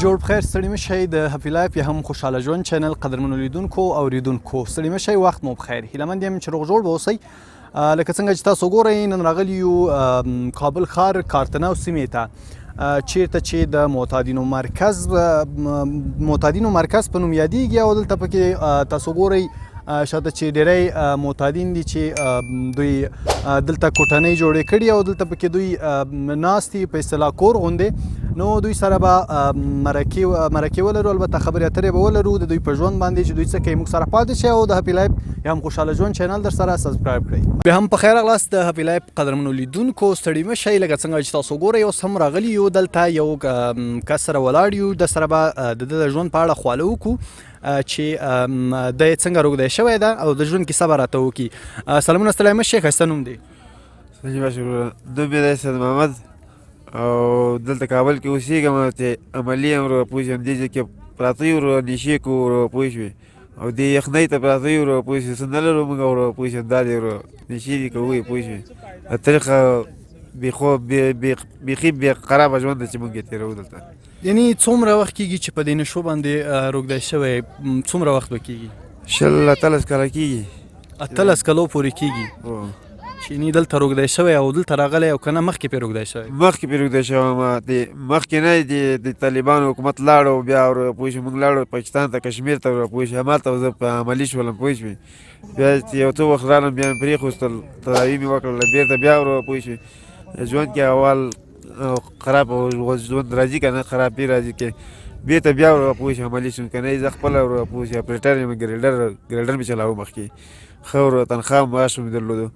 جوړ بخیر ستړي مه شئ د هپي لایف یا هم خوشحاله ژوند چینل قدرمنو لیدونکو او اوریدونکو ستړي مه شئ وخت مو بخیر هیله مند یم چې روغ جوړ به اوسئ لکه څنګه چې تاسو ګورئ نن راغلي یو کابل ښار کارتناو سیمې ته چیرته چې د معتادینو مرکز په نوم یادیږي او دلته پکې تاسو ګورئ شاته چې ډیری معتادین دي چې دوی دلته کوټنۍ جوړې کړي او دلته پکې دوی ناست دي په اصطلاح کور غوندې نو دوی سره به مرکې ولرو البته خبرې اترې به ولرو د دوی په ژوند باندې چې دوی څه کوي موږ سره پاتې شئ او د هپي لایف یا هم خوشحاله ژوند چینل در سره سبسکرایب کړئ بیا هم په خیر راغلاست د هپي لایف قدرمنو لیدونکو ستړي مه شئ لکه څنګه چې تاسو ګورئ اوس هم راغلي یو دلته یو کس سره ولاړ یو د سره به د ده د ژوند په اړه خواله وکړو چې د څنګه روږدی شوی ده او د ژوند کیسه به راته وکړي سلامونه ستړی مه شئ ښایسته نوم دی نوم مې دی سید محمد او دلته کابل کې اوسېږم چې عملي یم ورو پوه شوم دې ځای کې پراته یو ورو نشې کوو ورو پوه شوې او دې یخنۍ ته پراته یو ورو پوه شوې څه نه لرو موږ ورو پوه شوې دا دې ورو نشې دې کوو پوه شوې طریقه بیخي بې خرابه ژوند ده چې موږ یې تېروو دلته یعنی څومره وخت کېږي چې په دې نشو باندې روږدی شوی څومره وخت به کېږي 18 کاله کېږي 18 کالو پورې کېږي چې یعنې دلته روږدی شوی او دلته راغلی او که نه مخکې پرې روږدی شوی مخکې پرې روږدی شوی مخکې نه د طالبانو حکومت لاړو بیا پوه شوې موږ لاړو پاکستان ته کشمیر ته پوه شوې همالته زه په عملي شولم پوه شوې بیا چې یو څه وخت رالم بیا مې پرېښوستل تداوي مې وکړله بېرته بیا پوه شوې ژوند کې اول خراب ژوند راځي که نه خرابي راځي کې بېرته بیا پوه شوې عملي شوم که نه زه خپله پوه شوې اپریټر یم ګریډر مې چلاوه مخکې ښه تنخواه معاش مې درلودو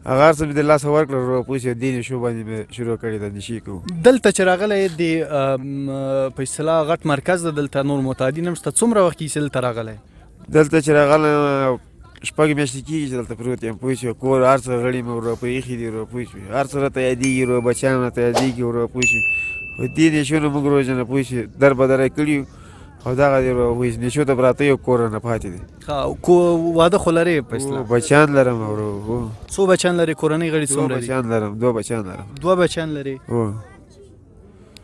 هغه هر څه مې د لاسه ورکړل پوه شوې دې نشو باندې مې شروع کړې ده نشې کوو دلته چې راغلی د په اصطلاح غټ مرکز ده دلته نور معتادین هم شته څومره وخت کېږي چې دلته راغلی دلته چې راغلی شپږ میاشتې کېږي چې دلته پروت یم پوه شوې کور هر څه غړي مې ورو په ایښي دي ورو پوه شوې هر څه راته یادېږي ورو بچیان راته یادېږي ورو پوه شوې خو دې نشو نه موږ روزنه پوه شوې در بدره کړي او دغه دی ورو نشو ته پراته یو کور نه پاتې دی واده خو لرې په اصطلاح بچیان لرم ورو څو بچیان لرې کورنۍ غړي څومره دي بچیان لرم 2 بچیان لرم 2 بچیان لرې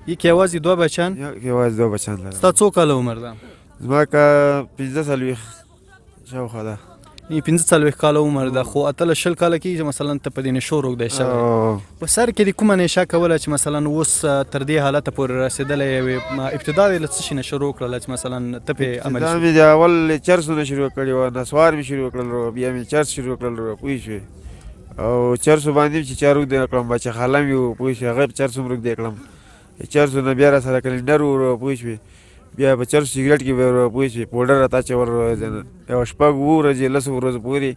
یک یوازې 2 بچیان یوازې 2 بچیان لرم ستا څو کاله عمر ده زما که 15 شاوخوا ده 15 کاله عمر ده خو 18 کاله کېږي چې مثلا ته په دې نشو روږدی شوی په سر کې دې کومه نشه کوله چې مثلا اوس تر دې حالته پورې رسېدلی یوې ابتدا دې له څه شي نه شروع کړله چې مثلا ته پرې عملي ابتدا مې د اول چرسو نه شروع کړې وه نسوار مې شروع کړل بیا مې چرس شروع کړل پوه شوې او چرسو باندې چې چا روږدی کړم بچه خاله مې و پوه شوې هغه په چرسو هم روږدی کړم چرسو نه بیا راسره کلنډر و پوه شوې بیا په چرس سګرټ کې به پوه شوې پوډر راته اچول یو 6 ورځې 10 ورځو پورې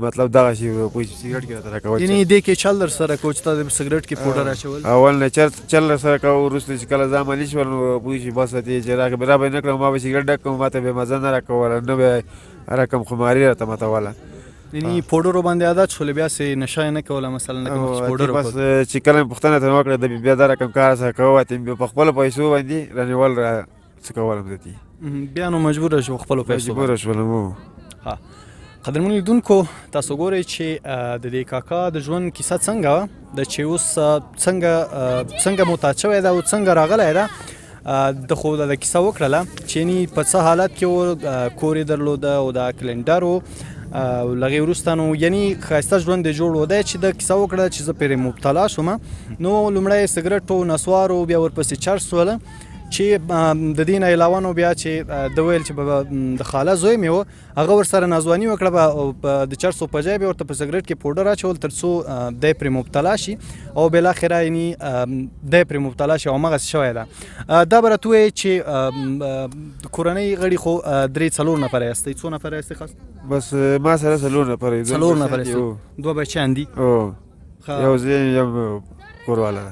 مطلب دغه شي پوه شوې سګرټ کې راته راکول یعنې دې کې چل در سره کوو چې تا د سګرټ کې پوډر اچول اول نه چل در سره کوو وروسته چې کله زه عملي شول نو پوه شوې بس دې چې را به یې نه کړم ما به سګرټ ډک کړم ما ته به مزه نه راکوله نه به رقم خماري راته ماتوله یعنې پوډرو باندې عادت شولې بیا سې نشه یې نه کوله مثلا بس چې کله مې پوښتنه ترې وکړه د بیا دا رقم کار سره کوه ته په خپلو پیسو باندې رانیول څه کولم زه بیا نو مجبوره شو خپلو پیسو مجبوره شولم قدرمنو لیدونکو تاسو ګورئ چې د دې کاکا د ژوند کیسه څنګه وه د چې اوس څنګه معتاد شوی ده او څنګه راغلی ده د خو د کیسه وکړله چې یعنې په څه حالت کې و کور یې درلوده او دا کلنډر و له هغې وروسته نو یعنې ښایسته ژوند یې جوړ و دی چې د کیسه وکړه چې زه پرې مبتلا شوم نو لومړی سګرټ و نسوار و بیا ورپسې چرس وله چې د دې نه علاوه نو بیا چې د ویل چې د خاله زوی مې و هغه ورسره نازواني وکړه د چرسو په ځای به ورته په سګرټ کې پوډر اچول تر څو دی پرې مبتلا شي او بالاخره یعنې دی پرې مبتلا شي او همغسې شوی ده دا به راته ووایې چې کورنۍ غړي خو 3-4 نفره یاستئ څو نفره یاستئ خاص بس ما سره 4 نفره دي 4 نفره یاستئ 2 بچیان دي یو زه یم کورواله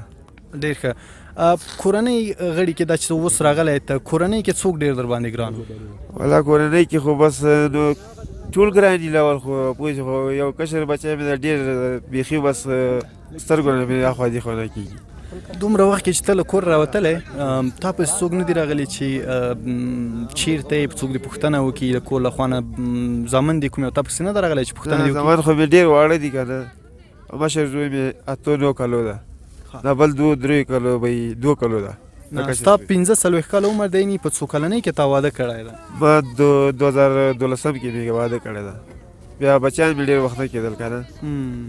ډېر ښه کورنۍ غړي کې دا چې اوس راغلی ته کورنۍ کې څوک ډېر در باندې ګران والا کورنۍ کې خو بس نو ټول ګران دي لاول خو پوه شو خو یو کشر بچی مې ډېر بیخي بس سترګو نه مې اخوا دېخوا نه کېږي دومره وخت کې چې ته له کور راوتلی تا پسې څوک نه دي راغلي چې چېرته یې څوک دې پوښتنه وکړي د کور له خوا نه زامن دي کوم یو تا پسې نه ده راغلی چې پوښتنه دې وکړي زامن خو مې ډېر واړه دي که نه مشر زوی مې 8-9 کالو ده دا بل 2-3 کالو به 2 کالو ده کشر ستا شوی. 15 کاله عمر دی نی په څو کلنۍ کې تا واده کړی ده؟ ما 2012 کې مې واده کړی ده. بیا بچیان مې ډېر وخت نه کېدل که نه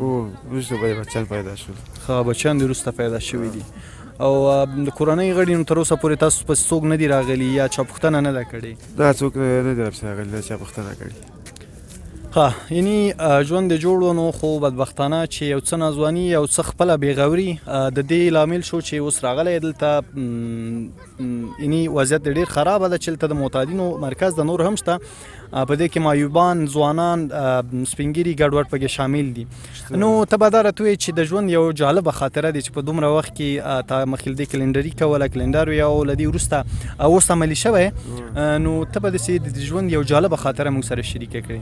او وروسته به یې بچیان پیدا شول. ښه بچیان دې وروسته پیدا شوي دي او د کورنۍ غړي نو تر اوسه پورې تاسو پسې څوک نه دي راغلي یا چا پوښتنه نه ده کړې؟ دا څوک نه دي راپسې راغلي دا چا پوښتنه کړې. ښه یعنی ژوند دې جوړ و نو خو بدبختانه چې یو څه ناځواني یو څه خپله بېغوري د دې لامل شو چې اوس راغلی دلته یعنی وضعیت دې ډېر خرابه ده چې دلته د معتادینو مرکز د نور هم شته په دې کې معیوبان ځوانان سپین ږیري ګډوډ پکې شامل دي. نو ته به دا راته وایې چې د ژوند یو جالبه خاطره دی چې په دومره وخت کې تا مخکې دې کلنډري کوله کلنډر وي او له دې وروسته اوس عملي شوی نو ته به داسې د ژوند یو جالبه خاطره موږ سره شریکه کړې.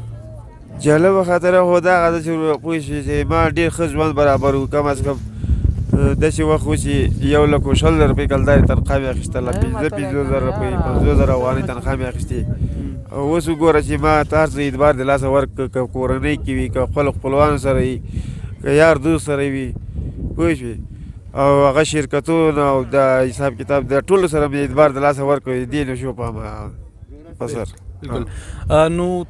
جالبه خاطره خو دغه ده چې پوه شوې چې ما ډېر ښه ژوند برابر و کم از کم داسې وخت و چې 1,20,000 روپۍ کلدارې تنخوا مې اخېستله 15,000 روپۍ 50,000 افغانۍ تنخوا مې اخېستې. اوس وګوره چې ما ته هر څه اعتبار د لاسه ورکړه که کورنۍ کې وي که خپلو خپلوانو سره وي که یار دوست سره وي پوه شوې او هغه شرکتونه او د حساب کتاب د ټولو سره مې اعتبار د لاسه ورکړه دې نه شو په سر. بالکل نو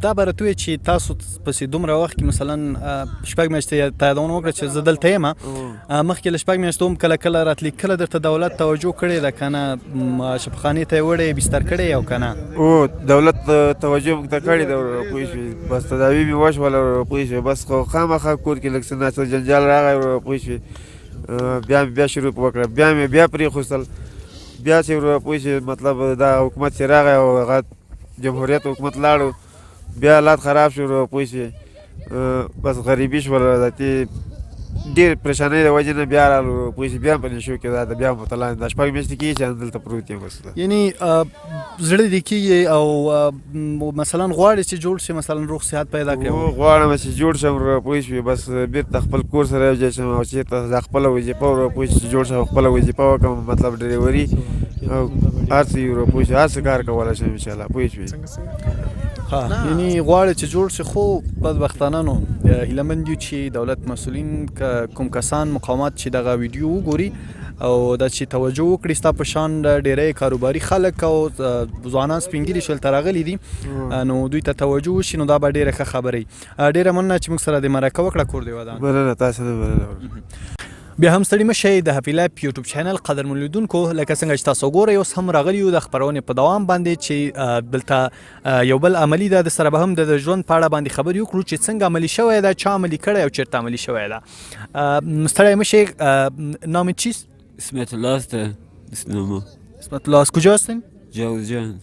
دا به راته وایې چې تاسو پسې دومره وخت کې مثلا 6 میاشتې تا یادونه وکړه چې زه دلته یم مخکې له 6 میاشتو هم کله کله راتلې کله درته دولت توجه کړې ده که نه شفاخانې ته یې وړی بستر کړی او که نه؟ او دولت توجه موږ ته کړې ده پوه شوې بس تداوي مې وشوله پوه شوې بس خو خامخا کور کې لږ څه ناڅه جنجال راغی پوه شوې بیا شروع وکړه بیا مې بیا پرېښوستل بیا چې پوه شوې مطلب دا حکومت چې راغی او هغه جمهوریت حکومت لاړو بیا حالات خراب شو پوه شوې بس غریبي شوله د ډېر پریشانۍ د وجې نه بیا رالو پوه شوې بیا په نشو کې دا بیا مبتلا دا 6 میاشتې کېږي چې همدلته پروت یم. بس یعنی زړه دې کېږي او مثلا غواړې چې جوړ شي مثلا روغ صحت پیدا کړې؟ غواړم چې جوړ شم پوه شوې بس بېرته خپل کور سره یو ځای شم او چېرته دا خپله وظیفه پوه شوې جوړ شم خپله وظیفه وکړم مطلب ډریوري او هر څه یو پوه شوې هر څه کار کولی شم انشاءالله پوه شوې. ها یعنی غواړي چې جوړ شي خو بدبختانه نو هیلهمند یو چې دولت مسؤلین کوم کسان مقامات چې دغه ویډیو وګوري او دا چې توجه وکړي ستا په شان ډېری کاروباري خلک او ځوانان سپین ږیري شلته راغلي دي نو دوی ته توجه وشي نو دا به ډېره ښه خبره وي. ډېره مننه چې موږ سره دې مرکه وکړه کور دې ودان. مننه تاسو نه مننه. بیا هم ستړي مه شئ د هپي لایف یوټیوب چینل قدرمن لیدونکو لکه څنګه چې تاسو ګورئ اوس هم راغلي یو د خپرونې په دوام باندې چې دلته یو بل عملي ده د سره به هم د ژوند په اړه باندې خبرې وکړو چې څنګه عملي شوی ده چا عملي کړی او چېرته عملي شوی ده. ستړی مه شئ. نام چیست؟ اسمت الله است اسمم. اسمت الله از کجا هستین؟ جوزجان.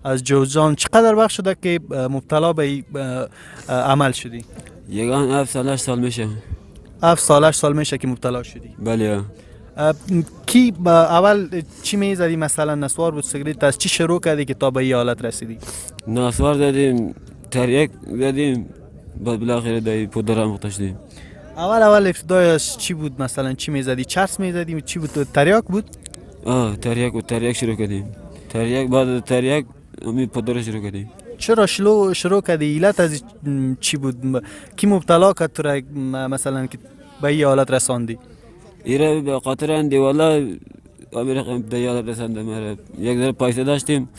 از جوزجان. چقدر وقت شده که مبتلا به عمل شدی؟ یگان 7 سال میشه. 7 سال میشه که مبتلا شدی؟ بله. کی اول چی میزدی مثلا نسوار بود سیگریت از چی شروع کردی که تا به این حالت رسیدی؟ نسوار زدیم تریاک زدیم بعد بالاخره دایی پودر هم داشتیم. اول ابتدایش چی بود مثلا چی میزدی؟ چرس میزدی؟ چی بود؟ تریاک بود؟ تریاک شروع کردیم. تریاک بعد تریاک همین پودر شروع کردیم. چرا شروع کردی؟ علت از چی بود؟ کی مبتلا کرد تو را مثلا که به این حالت رساندی؟ ایره به خاطر اندی والا امیر به یاد رسانده مرا یک ذره پیسه داشتیم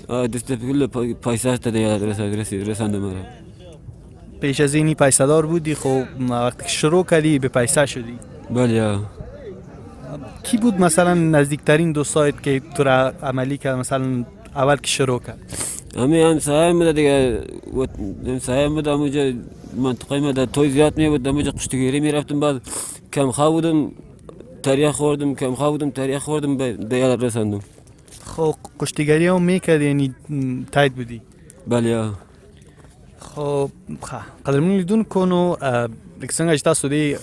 دست کل پیسه است دیاد رسانده مرا. پیش از اینی پیسه دار بودی خب وقتی که شروع کردی به پیسه شدی؟ بله. کی بود مثلا نزدیکترین دوستایت که تو را عملی کرد مثلا اول که شروع کرد؟ همسایه بوده دیگه همسایه بوده اونجا منطقه ما توی زیاد می بود اونجا قشتگیری میرفتم بعد کم خواه بودم تریاک خوردم به دیال رساندم. خب قشتگیری هم میکرد یعنی تایید بودی؟ بله. خب قدرمن لیدونکو نو لکه څنګه چې تاسو دې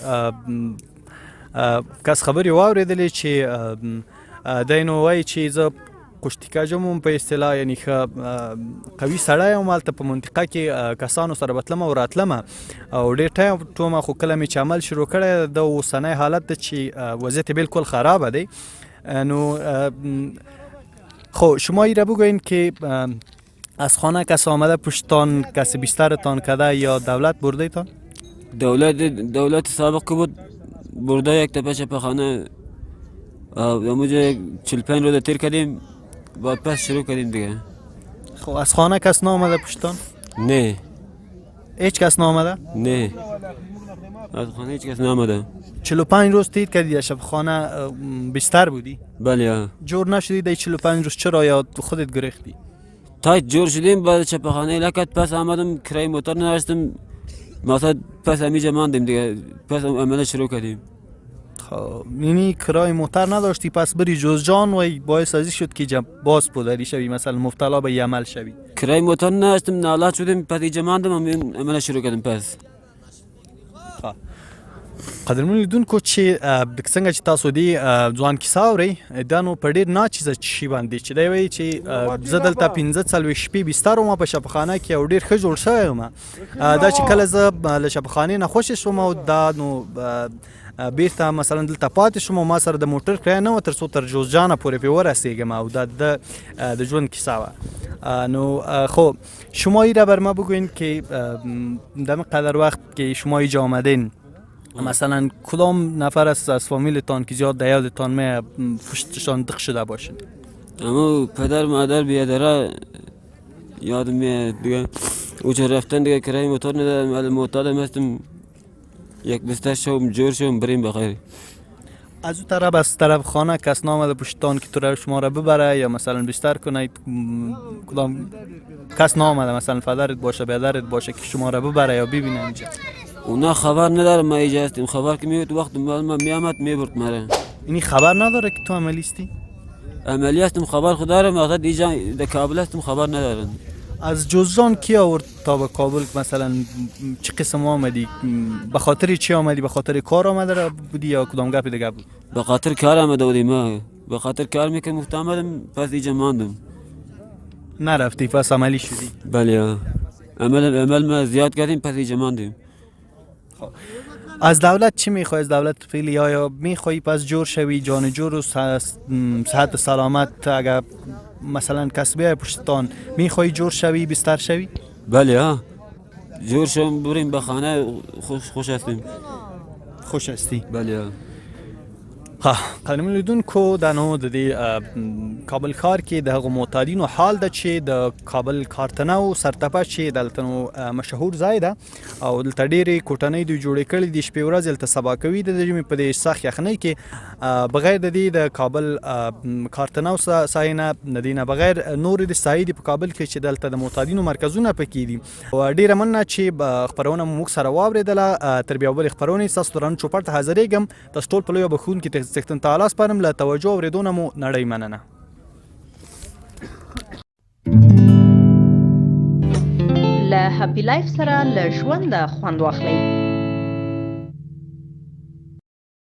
کس خبرې واورېدلې چې دی نو وایي چې زه قشتیکا جموم په اصطلاح یعنی قوي سړی یم هلته په منطقه کې کسانو سره به تلمه او راتلمه او ډېر ټایم تومه خو کله مې چې عمل شروع کړی د اوسنی حالت ده چې وضعیت بالکل خرابه دی. نو خب شما ای را بگوین که از خانه کسی آمده پشتان کسی بیسترتان کده یا دولت برده ایتان؟ دولت سابق که بود برده یک تپه چپخانه همونجا 45 روز تیر کردیم بعد پس شروع کردیم دیگه. خب از خانه کس نامده پشتان؟ نه هیچ کس نامده؟ نه از خانه هیچ کس نامده. 45 روز تیر کردی در شب خانه بستر بودی؟ بله جور نشدی در 45 روز چرا یا خودت گریختی؟ تا جور شدیم بعد چپخانه لکت پس آمدم کرای موتور نداشتم مثلا پس همیجا ماندیم دیگه پس عمل شروع کردیم. خب یعنی کرای موتر نداشتی پس بری جوزجان و باعث ازی شد که باز پدری شوی مثلا مبتلا به عمل شوی. کرای موتور نداشتم نالات شدیم پس اینجا ماندم عمل شروع کردم پس. قدرمن لیدونکو چې څنګه چې تاسو دی ځوان کیسه اورئ دا نو په ډېر ناچیزه شي باندې چې دی وایي چې زه دلته 15 شپې بستر وم په شفاخانه کې او ډېر ښه جوړ شوی وم. دا چې کله زه له شفاخانې نه خوشې شوم او دا نو بیرته مثلا دلته پاتې شوم او ما سره د موټر کرایه نه وه تر څو تر جوزجانه پورې پرې ورسېږم او دا د ژوند کیسه وه. نو خب شما ای را بر ما بگوین که در قدر وقت که شما اینجا آمدین مثلا کدام نفر از فامیلتان که زیاد در یادتان می پشتشان دق شده باشن؟ اما پدر مادر بیادره یادم میاد دیگه اوچه رفتن دیگه کرای موتور ندارم ولی معتادم هستم یک بستر شوم جور شوم بریم بخیر. از اون طرف از طرف خانه کس نامده پشتان که تو را شما را ببره یا مثلا بستر کنه کدام کس نامده مثلا پدرت باشه بیادرت باشه که شما را ببره یا ببینه اینجا؟ اونا خبر ندارم ما اینجا هستیم خبر که میاد وقت ما میامد میبرد مرا. اینی خبر نداره که تو عملی هستی؟ عملی هستم خبر خود دارم وقت اینجا در کابل هستم خبر ندارم. از جوزجان کی آورد تا به کابل مثلا چه قسم آمدی؟ به خاطر چی آمدی؟ به خاطر کار آمده بودی یا کدام گپ دیگه بود؟ به خاطر کار آمده بودیم ما به خاطر کار میکنم گفت آمدم پس اینجا ماندم. نرفتی پس عملی شدی؟ بله عمل ما زیاد کردیم پس اینجا ماندیم. از دولت چی میخوای؟ از دولت فعلی یا میخوای پس جور شوی جان جور و صحت سلامت اگر مثلا کسبه پشتان میخوای جور شوی بستر شوی؟ بله جور شوم بریم به خانه خوش هستیم. خوش هستی؟ بله قدرمن لیدونکو دا نو د دې کابل ښار کې د هغو معتادینو حال ده چې د کابل کارتنو سرتپه چې دلته نو مشهور ځای ده او دلته ډېرې کوټنۍ دوی جوړې کړي دي شپې ورځې هلته سبا کوي د ژمي په دې سخت یخنۍ کې بغیر د دې د کابل کارتنو سایې نه د دې نه بغیر نورې د سایې دي په کابل کې چې دلته د معتادینو مرکزونه پکې دي. ډېره مننه چې خپرونه مو موږ سره واورېدله. تر بیا بلې خپرونې ستاسو درانه چوپړ ته حاضرېږم. تاسو ټول په لویه بښونکي څښتن تعالی سپارم له توجه اورېدونه مو نړۍ مننه. له هپی لایف سره له ژونده خوند واخلئ.